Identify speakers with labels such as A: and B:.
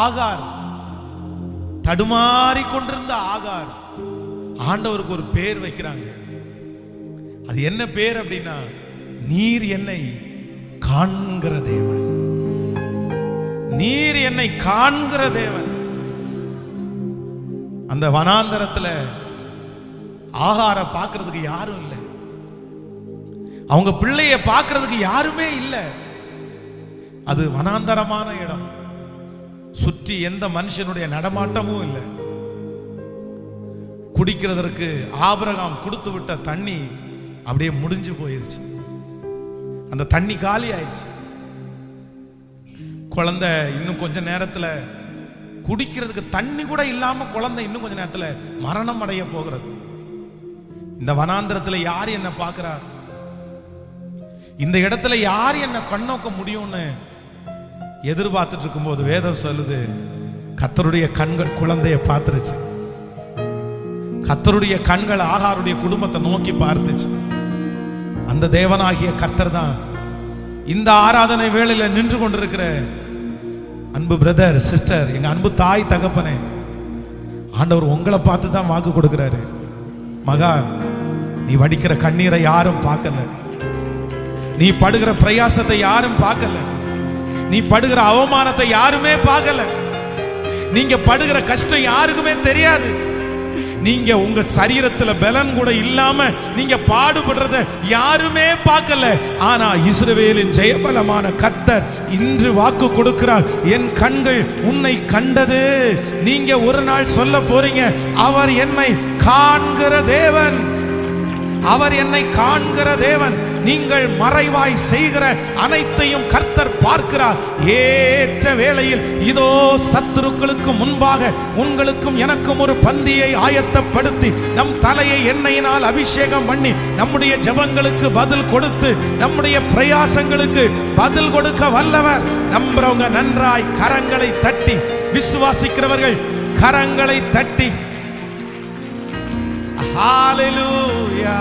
A: ஆகார், தடுமாறி கொண்டிருந்த ஆகார் ஆண்டவருக்கு ஒரு பேர் வைக்கிறாங்க. அது என்ன பேர் அப்படின்னா, நீர் என்னை காண்கிற தேவன். நீர் என்னை காண்கிற தேவன். அந்த வனாந்தரத்துல ஆகார பார்க்கிறதுக்கு யாரும் இல்லை, அவங்க பிள்ளைய பார்க்கிறதுக்கு யாருமே இல்லை. அது வனாந்தரமான இடம், சுற்றி எந்த மனுஷனுடைய நடமாட்டமும் இல்லை. குடிக்கிறதற்கு ஆபிரகாம் கொடுத்து விட்ட தண்ணி அப்படியே முடிஞ்சு போயிருச்சு. அந்த தண்ணி காலி ஆயிடுச்சு. குழந்தை இன்னும் கொஞ்ச நேரத்துல குடிக்கிறதுக்கு தண்ணி கூட இல்லாம குழந்தை இன்னும் கொஞ்ச நேரத்துல மரணம் அடைய போகிறது. இந்த வனாந்திரத்துல யார் என்ன பார்க்கிறார், இந்த இடத்துல யார் என்ன கண்ணோக்க முடியும்னு எதிர்பார்த்துட்டு இருக்கும்போது வேதம் சொல்லுது, கர்த்தருடைய கண்கள் குழந்தைய பார்த்துருச்சு. கர்த்தருடைய கண்கள் ஆகாருடைய குடும்பத்தை நோக்கி பார்த்துச்சு. அந்த தேவனாகிய கர்த்தர் தான் இந்த ஆராதனை வேளையில நின்று கொண்டிருக்கிற அன்பு பிரதர் சிஸ்டர், எங்க அன்பு தாய் தகப்பனே, ஆண்டவர் உங்களை பார்த்து தான் வாக்கு கொடுக்கிறாரு. மகா, நீ வடிக்கிற கண்ணீரை யாரும் பார்க்கல, நீ படுகிற பிரயாசத்தை யாரும் பார்க்கல, நீ படுகிற அவமானத்தை யாருமே பார்க்கல, நீங்க படுகிற கஷ்டம் யாருக்குமே தெரியாது. நீங்க உங்க சரீரத்துல பலன் கூட இல்லாம நீங்க பாடுபடுறத யாருமே பார்க்கல. ஆனா இஸ்ரவேலின் ஜெயபலமான கர்த்தர் இன்று வாக்கு கொடுக்கிறார், என் கண்கள் உன்னை கண்டது. நீங்க ஒரு நாள் சொல்ல போறீங்க, அவர் என்னை காண்கிற தேவன், அவர் என்னை காண்கிற தேவன். நீங்கள் மறைவாய் செய்கிற அனைத்தையும் கர்த்தர் பார்க்கிறார். ஏற்ற வேளையில் இதோ சத்துருக்களுக்கு முன்பாக உங்களுக்கும் எனக்கும் ஒரு பந்தியை ஆயத்தப்படுத்தி நம் தலையை எண்ணெயினால் அபிஷேகம் பண்ணி நம்முடைய ஜெபங்களுக்கு பதில் கொடுத்து நம்முடைய பிரயாசங்களுக்கு பதில் கொடுக்க வல்லவர். நம்புறவங்க நன்றாய் கரங்களை தட்டி, விசுவாசிக்கிறவர்கள் கரங்களை தட்டி ஹalleluya.